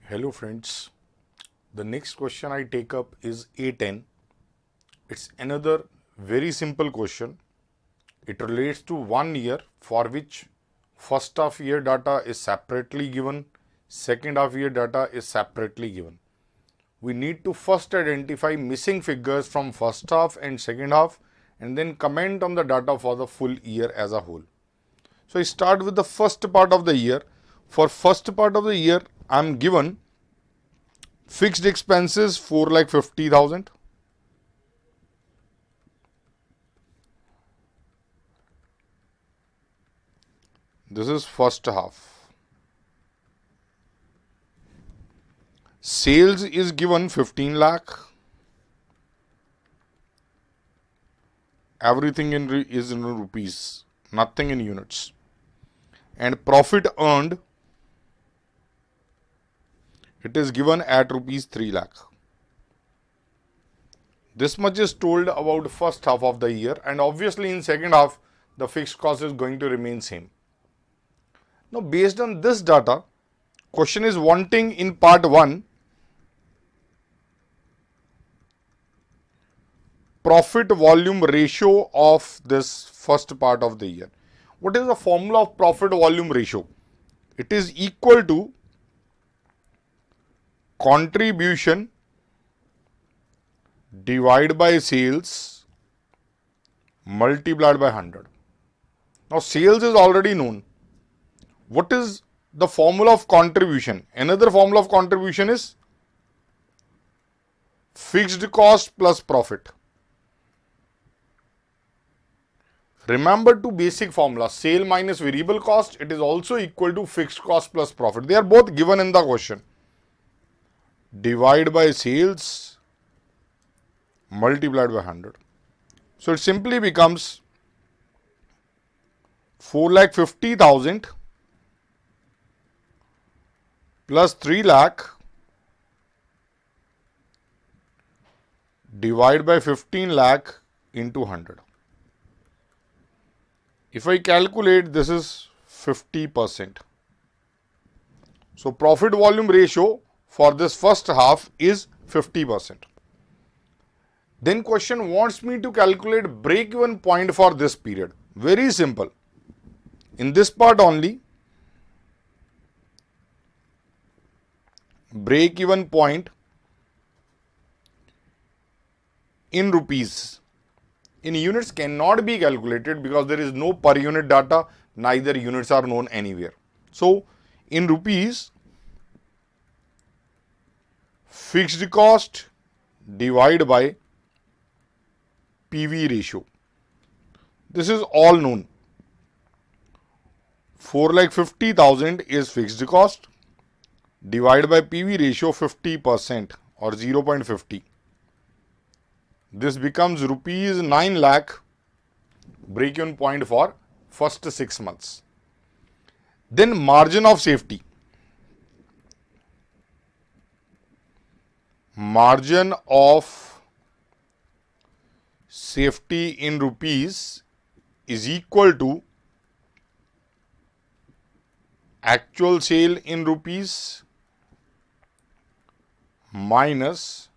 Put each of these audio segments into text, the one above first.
Hello friends, the next question I take up is A10. It's another very simple question. It relates to 1 year for which first half year data is separately given, second half year data is separately given. We need to first identify missing figures from first half and second half and then comment on the data for the full year as a whole. So I start with the first part of the year. For first part of the year, I am given fixed expenses 4,50,000. This is first half. Sales is given 15 lakh. Everything is in rupees, nothing in units. And profit earned, it is given at rupees 3 lakh. This much is told about first half of the year, and obviously in second half the fixed cost is going to remain same. Now based on this data, question is wanting in part 1 profit volume ratio of this first part of the year. What is the formula of profit volume ratio? It is equal to contribution divided by sales multiplied by 100. Now sales is already known. What is the formula of contribution? Another formula of contribution is fixed cost plus profit. Remember two basic formulas, sale minus variable cost, it is also equal to fixed cost plus profit. They are both given in the question. Divide by sales multiplied by 100. So it simply becomes 4,50,000 plus 3 lakh divided by 15 lakh into 100. If I calculate, this is 50%. So profit volume ratio for this first half is 50%. Then question wants me to calculate break-even point for this period. Very simple. In this part only, break-even point in rupees. In units cannot be calculated because there is no per unit data, neither units are known anywhere. So in rupees, fixed cost divided by PV ratio. This is all known. 4,50,000 is fixed cost divided by PV ratio 50% or 0.50. This becomes rupees 9 lakh break-even point for first 6 months. Then margin of safety. Margin of safety in rupees is equal to actual sale in rupees minus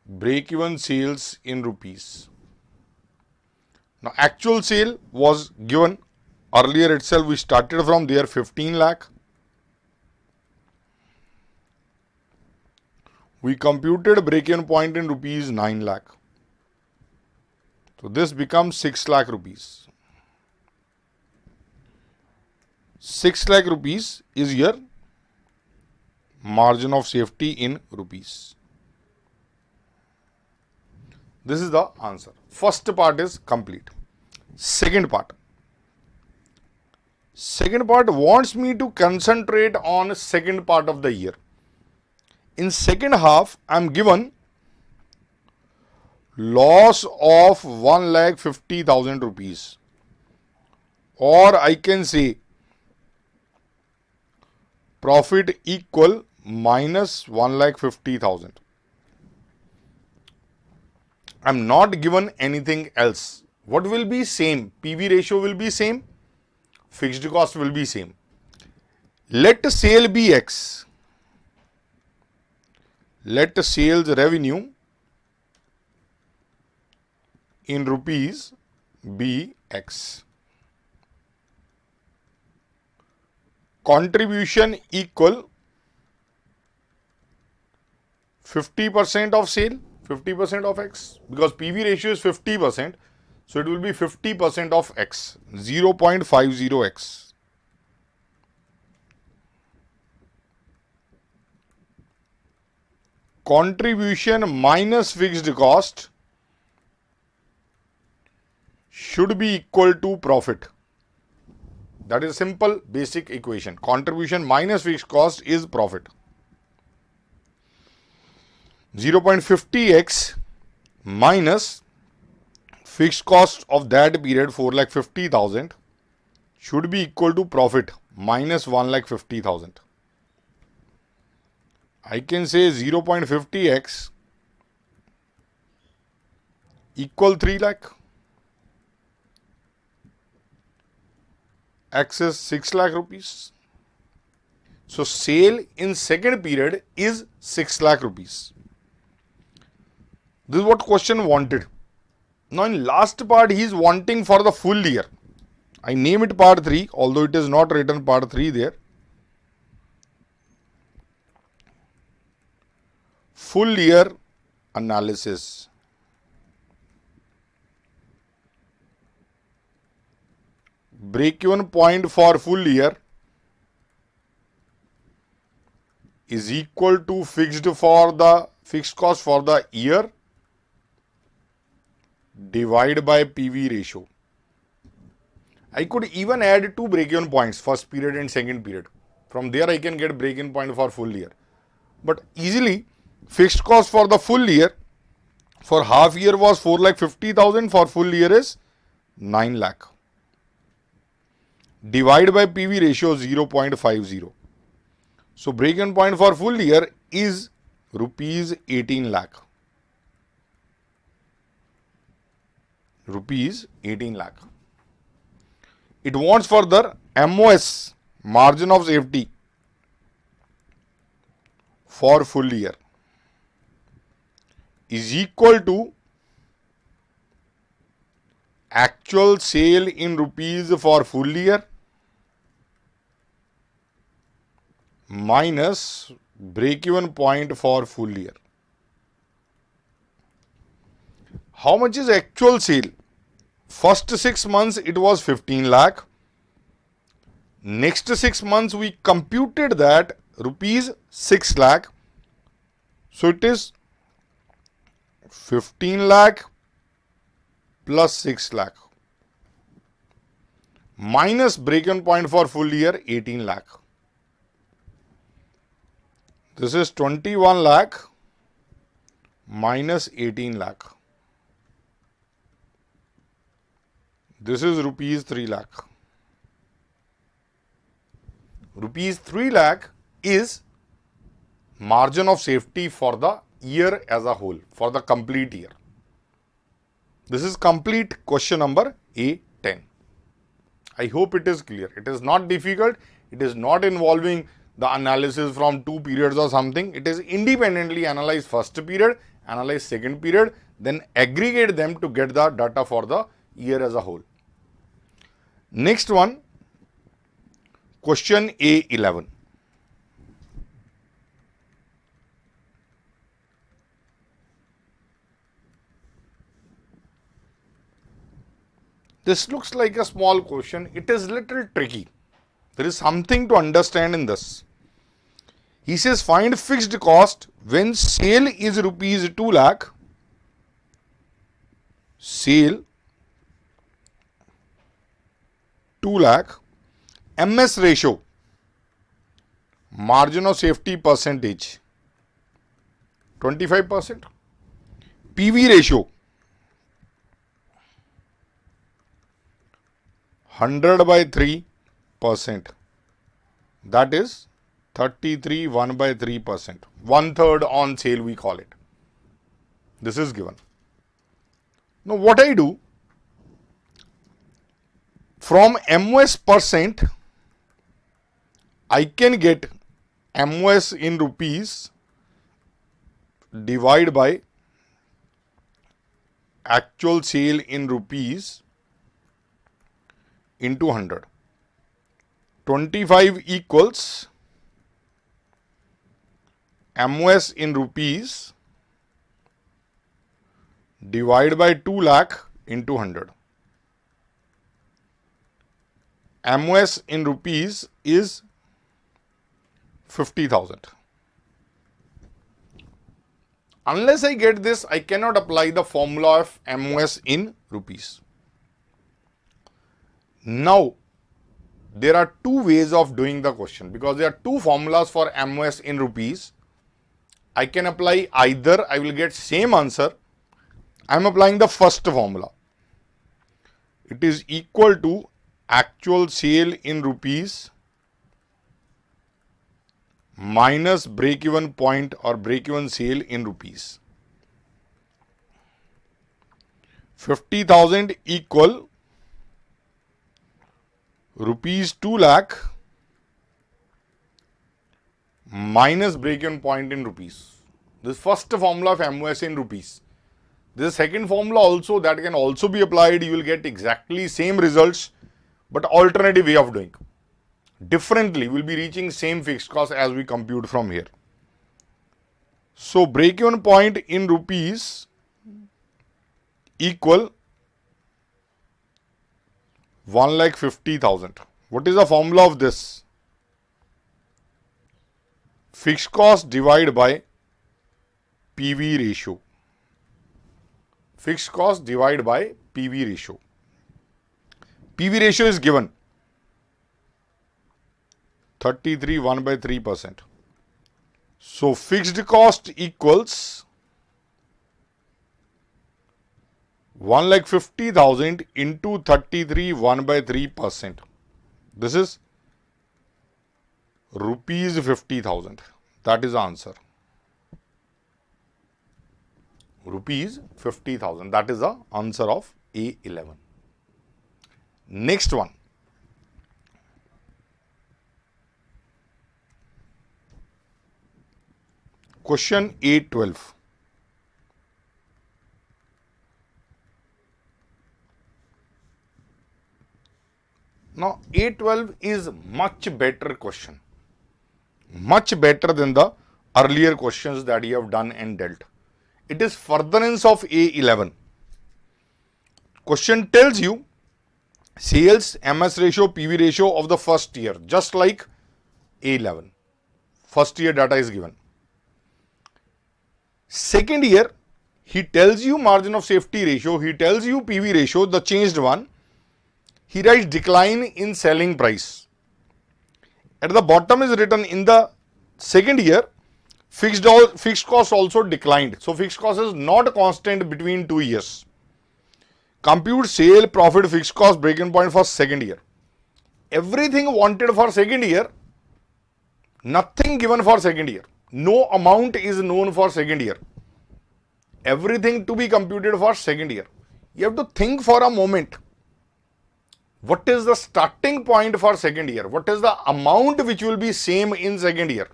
break-even sales in rupees. Now actual sale was given earlier itself, we started from there 15 lakh. We computed break-even point in rupees 9 lakh. So this becomes 6 lakh rupees. 6 lakh rupees is your margin of safety in rupees. This is the answer. First part is complete. Second part. Second part wants me to concentrate on second part of the year. In second half, I am given loss of 1,50,000 rupees, or I can say profit equal minus 1,50,000. I am not given anything else. What will be same? PV ratio will be same, fixed cost will be same. Let sale be X. Let sales revenue in rupees be X. Contribution equal 50% of sale, 50% of X, because PV ratio is 50%, so it will be 50% of X, 0.50X. Contribution minus fixed cost should be equal to profit. That is a simple basic equation. Contribution minus fixed cost is profit. 0.50x minus fixed cost of that period 4,50,000 should be equal to profit minus 1,50,000. I can say 0.50x equal 3 lakh. X is 6 lakh rupees. So sale in second period is 6 lakh rupees. This is what question wanted. Now in last part he is wanting for the full year. I name it part 3, although it is not written part 3 there. Full year analysis. Break-even point for full year is equal to fixed cost for the year divide by PV ratio. I could even add 2 break-even points, first period and second period. From there I can get break-even point for full year. But easily fixed cost for the full year for half year was 4,50,000, for full year is 9 lakh. Divide by PV ratio 0.50. So break-even point for full year is rupees 18 lakh. Rupees 18 lakh. It wants further MOS, margin of safety, for full year is equal to actual sale in rupees for full year minus break-even point for full year. How much is actual sale? First 6 months it was 15 lakh. Next 6 months we computed that rupees 6 lakh. So it is 15 lakh plus 6 lakh minus break-even point for full year 18 lakh. This is 21 lakh minus 18 lakh. This is rupees 3 lakh. Rupees 3 lakh is margin of safety for the year as a whole, for the complete year. This is complete question number A10. I hope it is clear. It is not difficult. It is not involving the analysis from 2 periods or something. It is independently analyze first period, analyze second period, then aggregate them to get the data for the year as a whole. Next one, question A11. This looks like a small question. It is little tricky. There is something to understand in this. He says find fixed cost when sale is rupees 2 lakh. Sale 2 lakh. MS ratio, margin of safety percentage 25%. PV ratio 100 by 3%. That is 33 1 by 3%. 1/3 on sale we call it. This is given. Now what I do, from MOS percent I can get MOS in rupees divide by actual sale in rupees into 100. 25 equals MOS in rupees divide by 2 lakh into 100. MOS in rupees is 50,000. Unless I get this, I cannot apply the formula of MOS in rupees. Now, there are two ways of doing the question because there are two formulas for MOS in rupees. I can apply either, I will get same answer. I am applying the first formula. It is equal to actual sale in rupees minus break-even point or break-even sale in rupees. 50,000 equal rupees 2 lakh minus break-even point in rupees. This first formula of MOS in rupees. This second formula also that can also be applied. You will get exactly same results, but alternative way of doing. Differently, we will be reaching same fixed cost as we compute from here. So, break-even point in rupees equal 1,50,000. What is the formula of this? Fixed cost divided by PV ratio. Fixed cost divided by PV ratio. PV ratio is given 33 1 by 3%. So, fixed cost equals 1,50,000 into 33 1 by 3%. This is rupees 50,000. That is the answer. Rupees 50,000. That is the answer of A11. Next one. Question A12. Now, A12 is much better question. Much better than the earlier questions that you have done and dealt. It is furtherance of A11. Question tells you sales, MS ratio, PV ratio of the first year, just like A11. First year data is given. Second year, he tells you margin of safety ratio, he tells you PV ratio, the changed one. He writes decline in selling price. At the bottom is written in the second year, fixed cost also declined. So, fixed cost is not constant between 2 years. Compute sale, profit, fixed cost, break-even point for second year. Everything wanted for second year, nothing given for second year. No amount is known for second year. Everything to be computed for second year. You have to think for a moment. What is the starting point for second year? What is the amount which will be same in second year?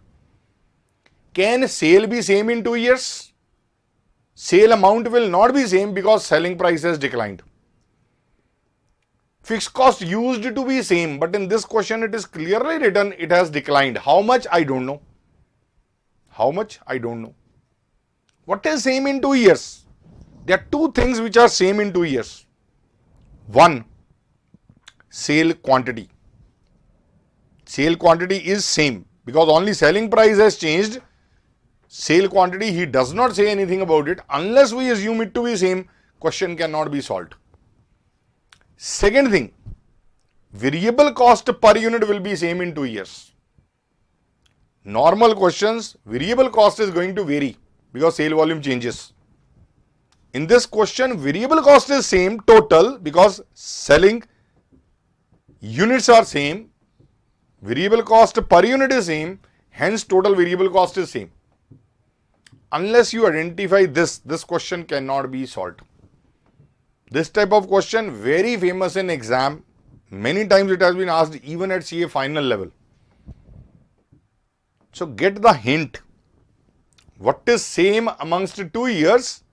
Can sale be same in 2 years? Sale amount will not be same because selling price has declined. Fixed cost used to be same, but in this question it is clearly written it has declined. How much? I don't know. How much? I don't know. What is same in 2 years? There are two things which are same in 2 years. One, sale quantity. Sale quantity is same because only selling price has changed. Sale quantity, he does not say anything about it. Unless we assume it to be same, question cannot be solved. Second thing, variable cost per unit will be same in 2 years. Normal questions, variable cost is going to vary because sale volume changes. In this question, variable cost is same total because selling units are same. Variable cost per unit is same, hence total variable cost is same. Unless you identify this question cannot be solved. This type of question very famous in exam. Many times it has been asked even at CA final level. So get the hint. What is same amongst 2 years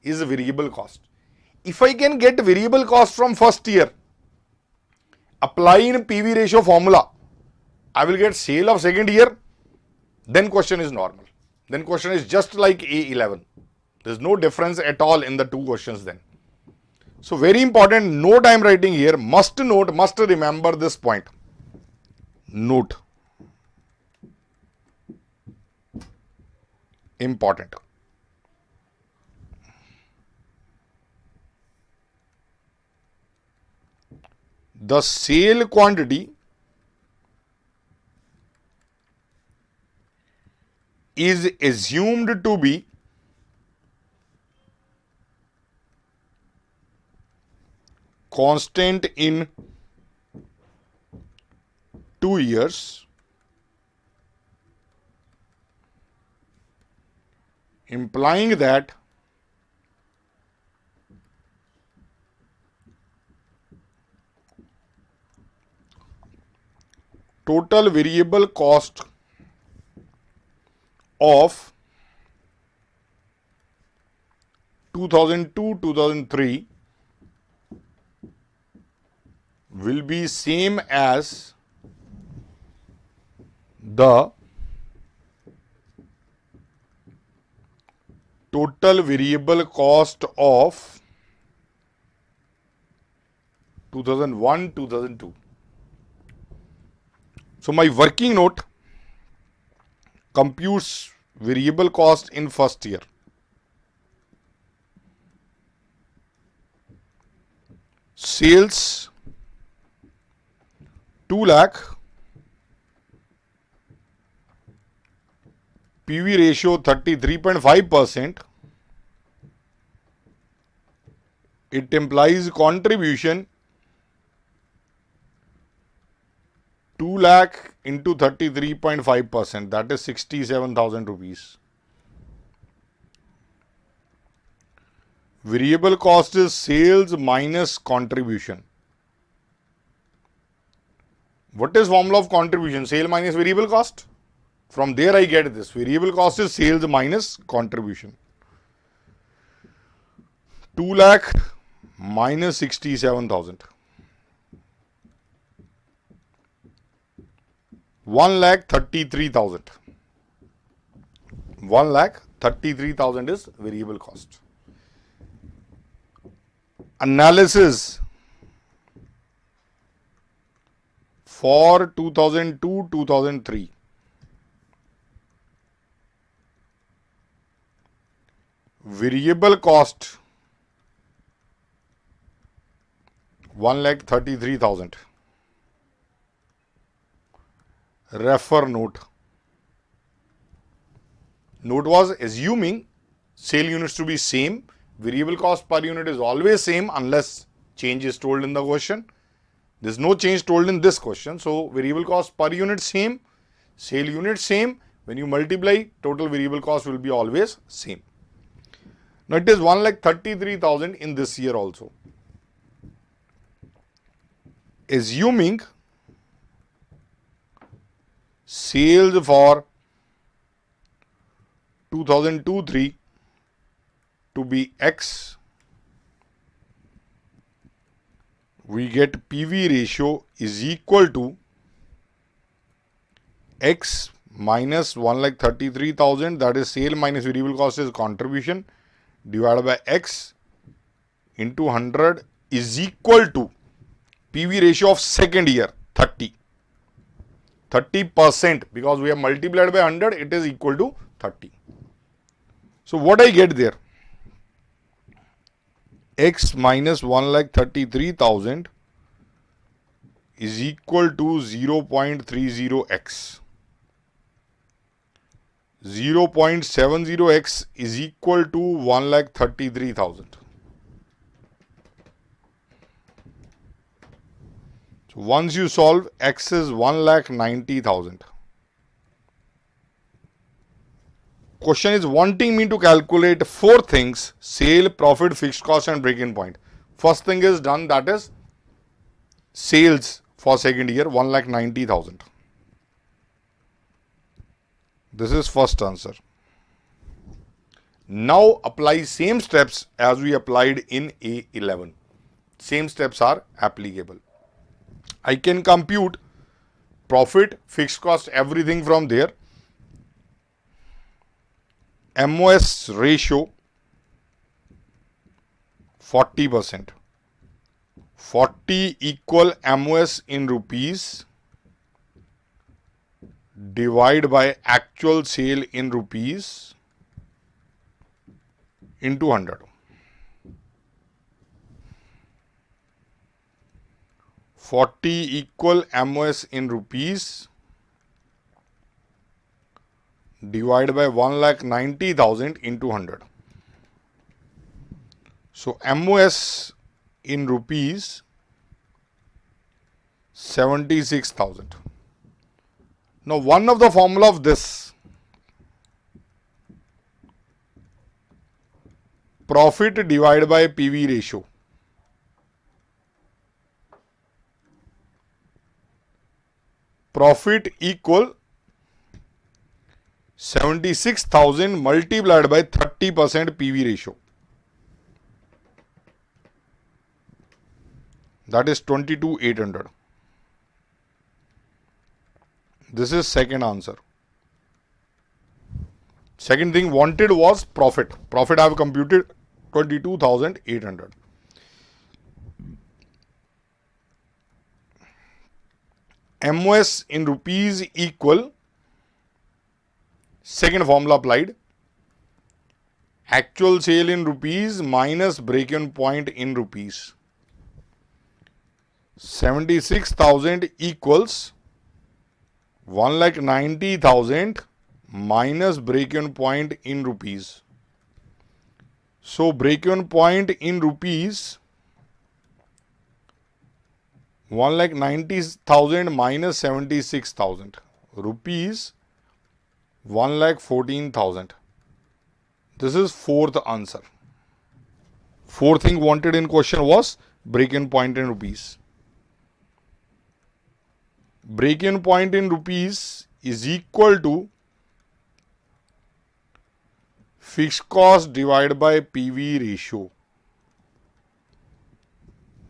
is variable cost. If I can get variable cost from first year, apply in PV ratio formula, I will get sale of second year, then question is normal. Then question is just like A11. There is no difference at all in the two questions then. So very important note I am writing here, must note, must remember this point. Note. Important. The sale quantity is assumed to be constant in 2 years, implying that total variable cost of 2002-2003 will be same as the total variable cost of 2001-2002. So my working note computes variable cost in first year. Sales 2 lakh, PV ratio 33.5%. It implies contribution 2 lakh into 33.5%, that is 67,000 rupees. Variable cost is sales minus contribution. What is formula of contribution? Sale minus variable cost. From there I get this. Variable cost is sales minus contribution. 2 lakh minus 67,000. 1,33,000. 1,33,000 is variable cost. Analysis for 2002-2003. Variable cost 1,33,000. Refer note. Note was assuming sale units to be same. Variable cost per unit is always same unless change is told in the question. There is no change told in this question. So variable cost per unit same, sale unit same. When you multiply, total variable cost will be always same. Now it is 1,33,000 in this year also. Assuming sales for 2002-03 to be X, we get PV ratio is equal to X minus 1,33,000, that is sale minus variable cost is contribution, divided by X into 100 is equal to PV ratio of second year 30. 30%, because we have multiplied by 100, it is equal to 30. So what I get there? X minus 1,33,000 is equal to 0.30x. 0.70x is equal to 1,33,000. So once you solve, X is 1,90,000. Question is wanting me to calculate 4 things: sale, profit, fixed cost and break-even point. First thing is done, that is sales for second year 1,90,000. This is first answer. Now apply same steps as we applied in A11. Same steps are applicable. I can compute profit, fixed cost, everything from there. MOS ratio 40%. 40 equal MOS in rupees divide by actual sale in rupees into 100. 40 equal MOS in rupees divided by 1,90,000 into 100. So MOS in rupees 76,000. Now one of the formula of this, profit divided by PV ratio. Profit equal 76,000 multiplied by 30% PV ratio. That is 22,800. This is second answer. Second thing wanted was profit. Profit I have computed 22,800. MOS in rupees equal, second formula applied, actual sale in rupees minus break-even point in rupees. 76,000 equals 1,90,000 minus break-even point in rupees. So break-even point in rupees 1,90,000 minus 76,000 rupees 1,14,000. This is fourth answer. Fourth thing wanted in question was break-even point in rupees. Break-even point in rupees is equal to fixed cost divided by PV ratio.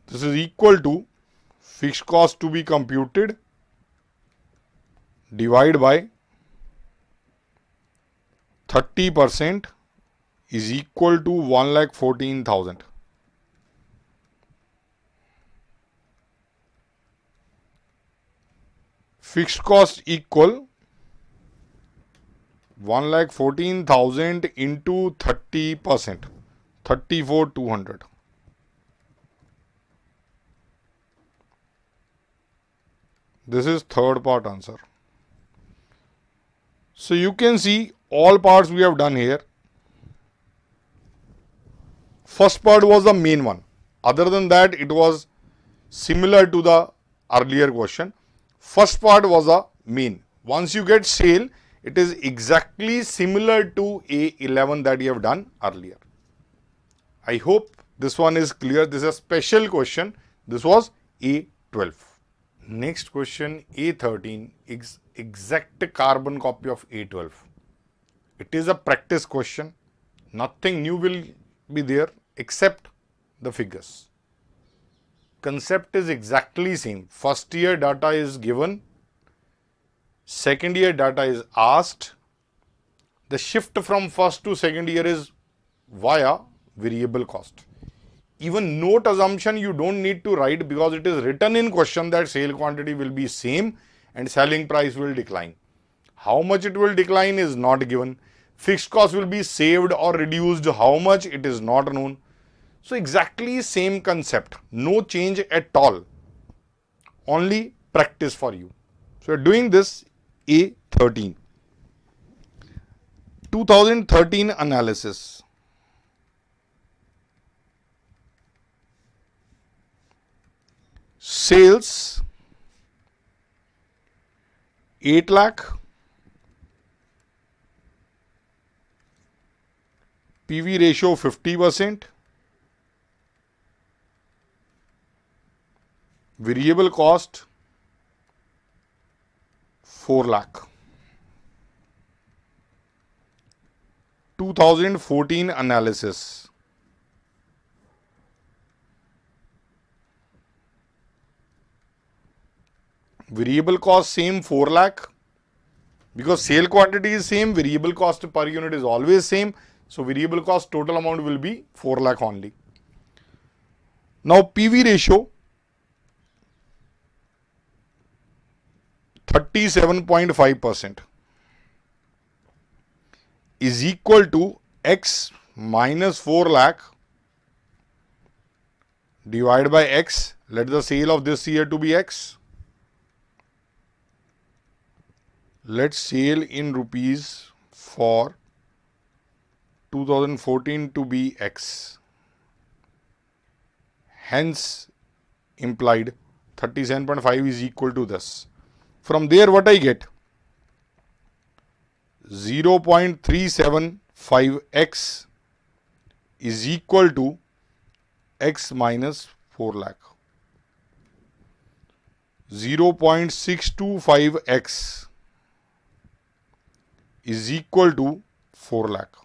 This is equal to fixed cost to be computed divided by 30% is equal to 1,14,000. Fixed cost equal 1,14,000 into 30%, 34,200. This is third part answer. So you can see all parts we have done here. First part was the main one. Other than that, it was similar to the earlier question. First part was a main. Once you get sale, it is exactly similar to A11 that you have done earlier. I hope this one is clear. This is a special question. This was A12. Next question, A13 is exact carbon copy of A12. It is a practice question. Nothing new will be there except the figures. Concept is exactly same. First year data is given. Second year data is asked. The shift from first to second year is via variable cost. Even note assumption you don't need to write because it is written in question that sale quantity will be same and selling price will decline. How much it will decline is not given. Fixed cost will be saved or reduced. How much it is not known. So exactly same concept. No change at all. Only practice for you. So you're doing this A13. 2013 analysis. Sales 8 lakh. PV ratio 50%. Variable cost 4 lakh. 2014 analysis. Variable cost same 4 lakh. Because sale quantity is same, variable cost per unit is always same. So variable cost total amount will be 4 lakh only. Now PV ratio 37.5% is equal to X minus 4 lakh divided by X. Let the sale of this year to be X. Let sale in rupees for 2014 to be X. Hence, implied 37.5 is equal to this. From there, what I get? 0.375x is equal to X minus 4 lakh. 0.625x is equal to 4 lakh.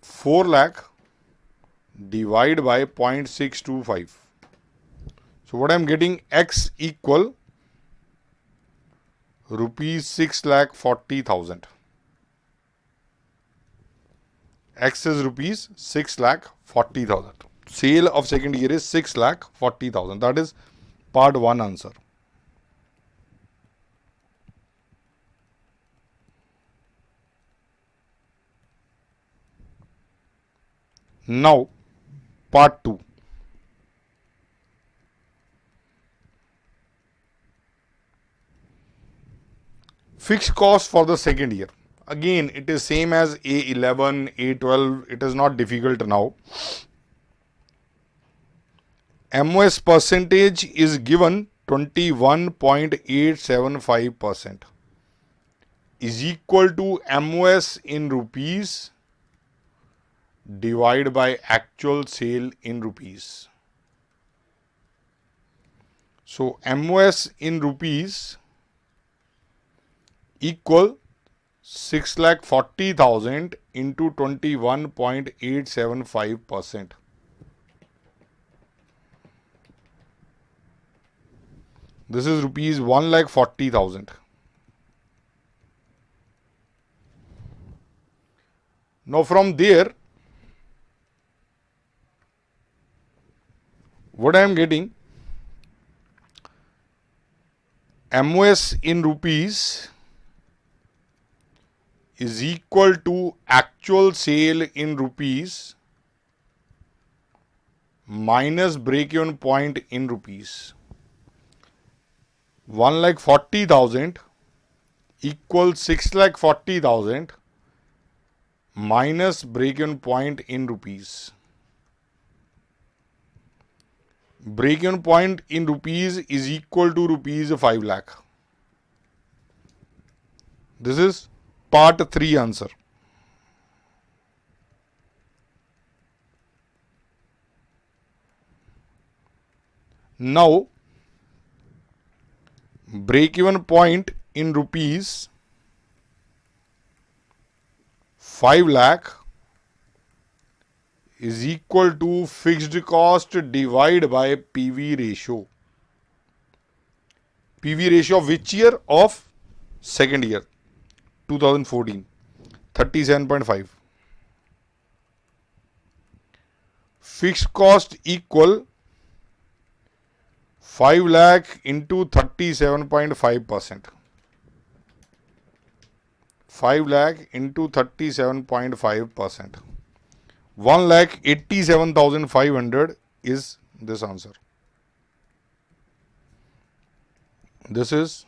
4 lakh divided by 0.625. So what I am getting, X equal rupees 6,40,000. X is rupees 6,40,000. Sale of second year is 6,40,000. That is part 1 answer. Now part 2. Fixed cost for the second year. Again, it is same as A11, A12. It is not difficult now. MOS percentage is given 21.875% is equal to MOS in rupees divided by actual sale in rupees. So MOS in rupees equal 6,40,000 into 21.875%. This is rupees 1,40,000. Now from there, what I am getting, MOS in rupees is equal to actual sale in rupees minus break-even point in rupees. 1,40,000 equals 6,40,000 minus break-even point in rupees. Break-even point in rupees is equal to rupees 5 lakh. This is part 3 answer. Now, break-even point in rupees 5 lakh is equal to fixed cost divided by PV ratio. PV ratio of which year? Of second year, 2014, 37.5. Fixed cost equal 5 lakh into 37.5%. 5 lakh into 37.5%. 1,87,500 is this answer. This is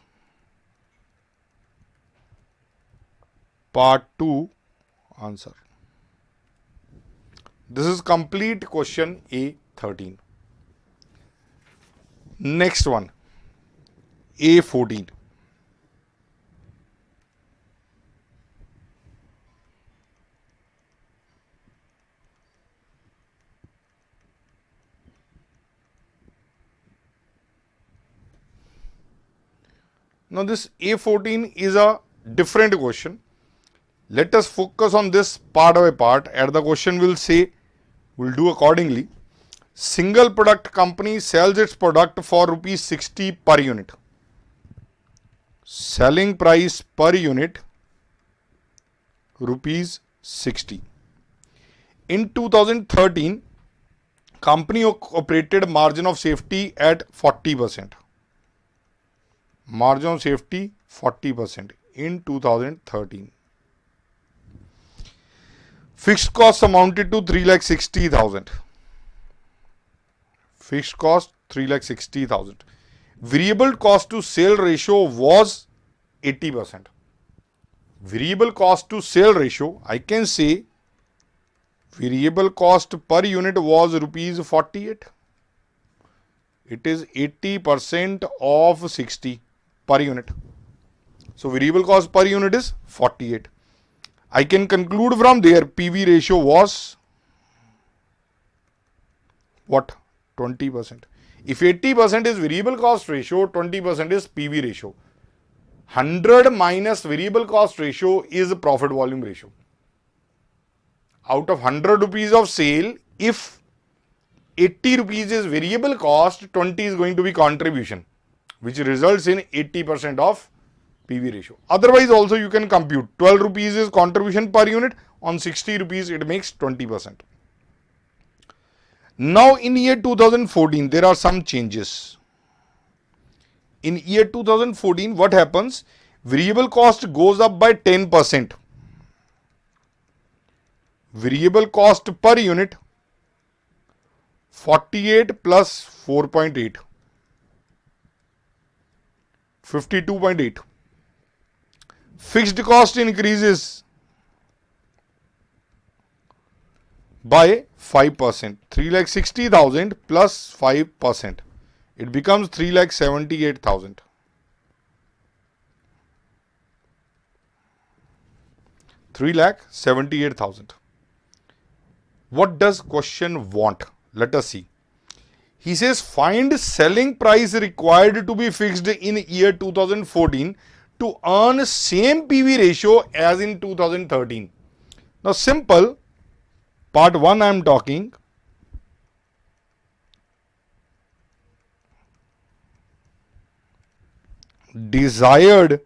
part 2 answer. This is complete question A13. Next one, A14. Now this A14 is a different question. Let us focus on this part by part, and the question will say, we'll do accordingly. Single product company sells its product for rupees 60 per unit. Selling price per unit rupees 60. In 2013, company operated margin of safety at 40%. Margin of safety 40% in 2013. Fixed costs amounted to 3,60,000. Fixed cost 3,60,000. Variable cost to sale ratio was 80%. Variable cost to sale ratio, I can say variable cost per unit was rupees 48. It is 80% of 60 per unit. So variable cost per unit is 48. I can conclude from there PV ratio was what? 20%. If 80% is variable cost ratio, 20% is PV ratio. 100 minus variable cost ratio is profit volume ratio. Out of 100 rupees of sale, if 80 rupees is variable cost, 20 is going to be contribution, which results in 80% of PV ratio. Otherwise also you can compute 12 rupees is contribution per unit, on 60 rupees it makes 20%. Now in year 2014 there are some changes. In year 2014 what happens? Variable cost goes up by 10%. Variable cost per unit 48 plus 4.8, 52.8. Fixed cost increases by 5%. 3,60,000 plus 5%. It becomes 3,78,000. $3,78,000. What does question want? Let us see. He says find selling price required to be fixed in year 2014 to earn same PV ratio as in 2013. Now simple, part 1 I am talking. Desired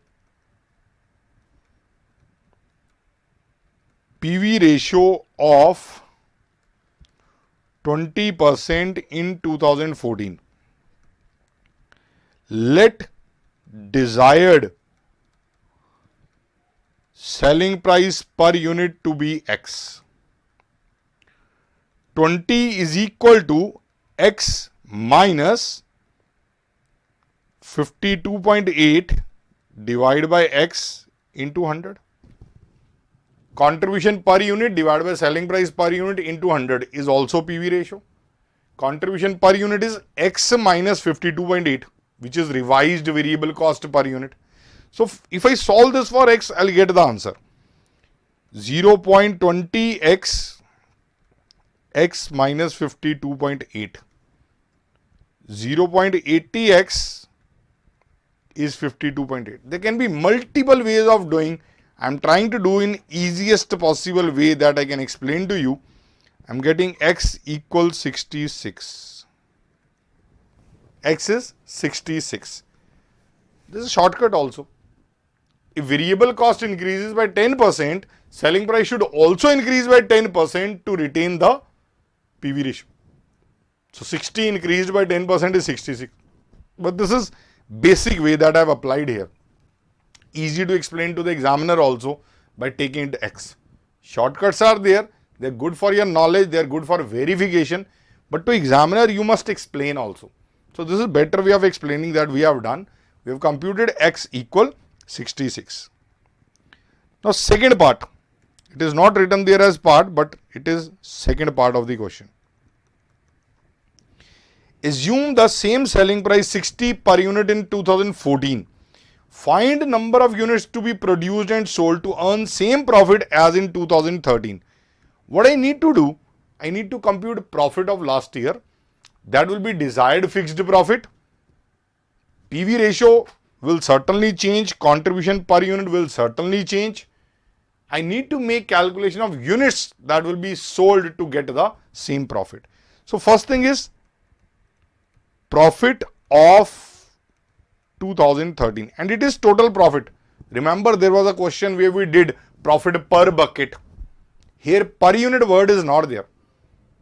PV ratio of 20% in 2014. Let desired selling price per unit to be X. 20 is equal to X minus 52.8 divided by X into 100. Contribution per unit divided by selling price per unit into 100 is also PV ratio. Contribution per unit is X minus 52.8, which is revised variable cost per unit. So if I solve this for X, I'll get the answer. 0.20x X minus 52.8. 0.80x is 52.8. There can be multiple ways of doing. I'm trying to do in easiest possible way that I can explain to you. I'm getting X equals 66. X is 66. This is a shortcut also. If variable cost increases by 10%, selling price should also increase by 10% to retain the PV ratio. So 60 increased by 10% is 66. But this is basic way that I have applied here. Easy to explain to the examiner also by taking it X. Shortcuts are there. They are good for your knowledge. They are good for verification. But to examiner, you must explain also. So this is better way of explaining that we have done. We have computed X equal 66. Now second part. It is not written there as part, but it is second part of the question. Assume the same selling price 60 per unit in 2014. Find number of units to be produced and sold to earn same profit as in 2013. What I need to do, I need to compute profit of last year. That will be desired fixed profit. PV ratio will certainly change, contribution per unit will certainly change. I need to make calculation of units that will be sold to get the same profit. So first thing is profit of 2013, and it is total profit. Remember, there was a question where we did profit per bucket. Here per unit word is not there.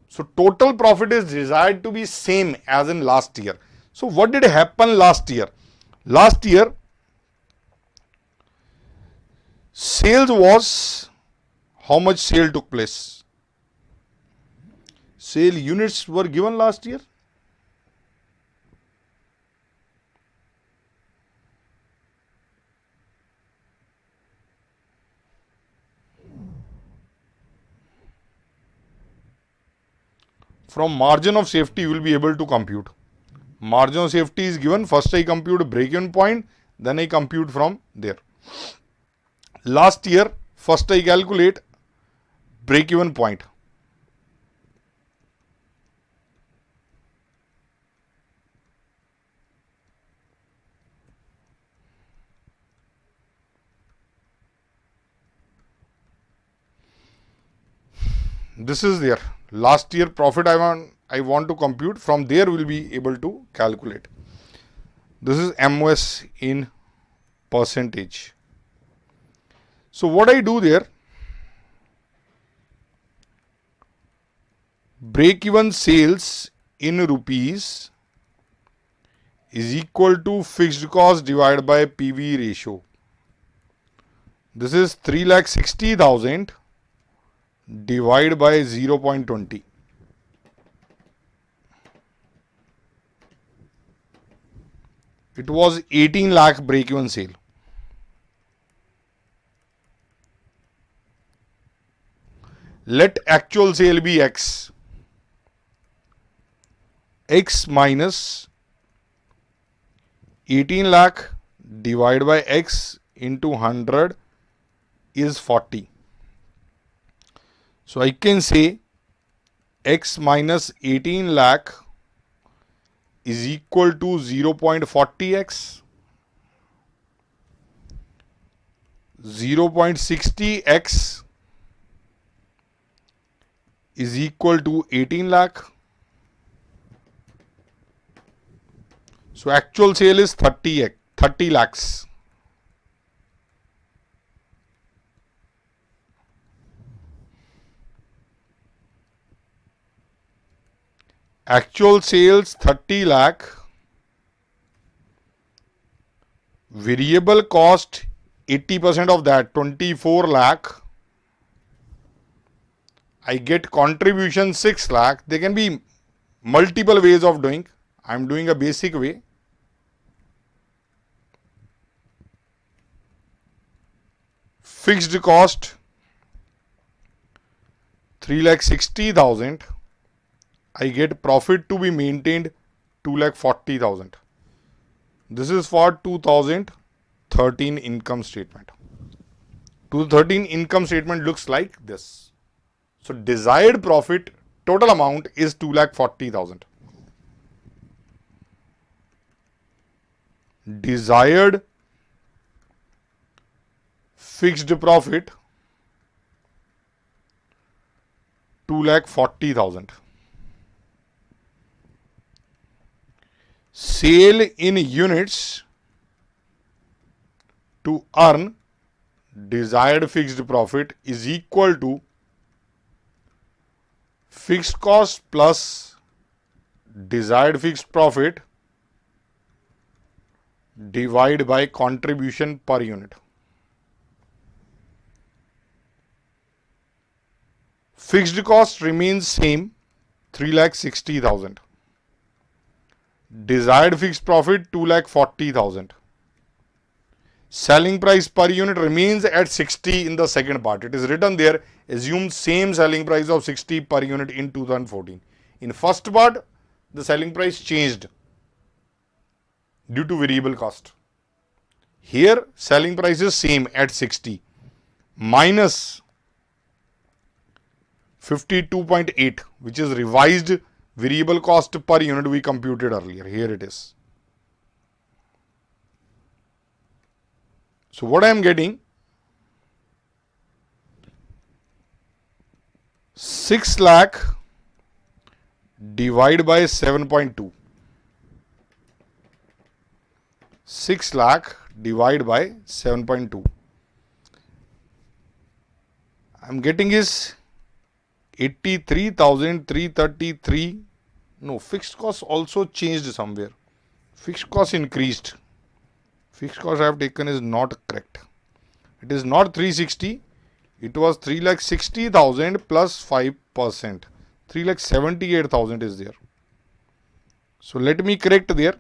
So total profit is desired to be same as in last year. So what did happen last year? Last year sales was, how much sale took place? Sale units were given last year. From margin of safety you will be able to compute. Margin of safety is given. First I compute break-even point, then I compute from there. Last year, first I calculate break-even point. This is there. Last year profit I want to compute. From there we will be able to calculate. This is MOS in percentage. So what I do there, break-even sales in rupees is equal to fixed cost divided by PV ratio. This is 3,60,000 divided by 0.20. It was 18 lakh break-even sale. Let actual sale be X. X minus 18 lakh divided by X into 100 is 40. So I can say X minus 18 lakh is equal to 0.40x. 0.60x is equal to 18 lakh. So actual sale is 30 lakhs. Actual sales 30 lakh. Variable cost 80% of that, 24 lakh. I get contribution 6 lakh. There can be multiple ways of doing. I am doing a basic way. Fixed cost 3,60,000. I get profit to be maintained 2,40,000. This is for 2013 income statement. 2013 income statement looks like this. So desired profit total amount is 2,40,000. Desired fixed profit 2,40,000. Sale in units to earn desired fixed profit is equal to fixed cost plus desired fixed profit divided by contribution per unit. Fixed cost remains same, 3,60,000. Desired fixed profit 2,40,000. Selling price per unit remains at 60 in the second part. It is written there, assume same selling price of 60 per unit in 2014. In first part, the selling price changed due to variable cost. Here, selling price is same at 60 minus 52.8, which is revised variable cost per unit we computed earlier. Here it is. So what I am getting, 6 lakh divide by 7.2. 6 lakh divide by 7.2. I am getting is 83,333. No, fixed cost also changed somewhere. Fixed cost increased. Fixed cost I have taken is not correct. It is not 360. It was 3,60,000 plus 5%. 3,78,000 is there. So let me correct there.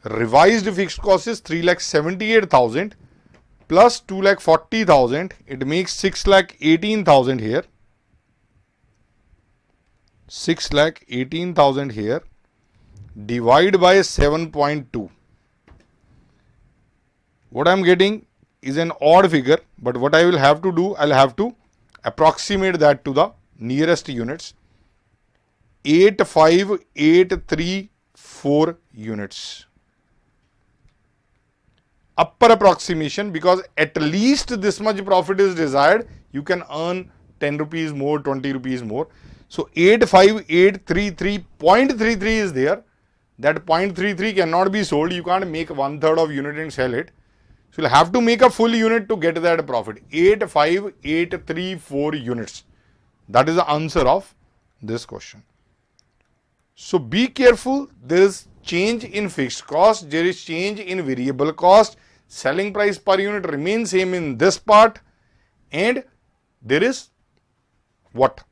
Revised fixed cost is 3,78,000 plus 2,40,000. It makes 6,18,000 here. 6,18,000 here. Divide by 7.2. What I am getting is an odd figure, but what I will have to do, I'll have to approximate that to the nearest units. 85834 units. Upper approximation, because at least this much profit is desired. You can earn 10 rupees more, 20 rupees more. So 85833.33 is there. That 0.33 cannot be sold. You can't make 1/3 of unit and sell it. So you'll have to make a full unit to get that profit. 85834 units. That is the answer of this question. So be careful. There is change in fixed cost. There is change in variable cost. Selling price per unit remains same in this part. And there is what?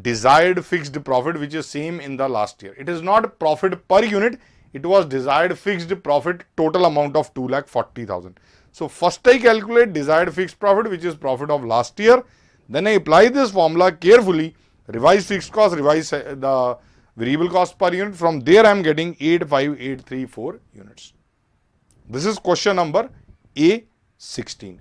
Desired fixed profit, which is same in the last year. It is not profit per unit. It was desired fixed profit, total amount of 2,40,000. So first I calculate desired fixed profit, which is profit of last year. Then I apply this formula carefully, revise fixed cost, revise the variable cost per unit. From there I am getting 85834 units. This is question number A16.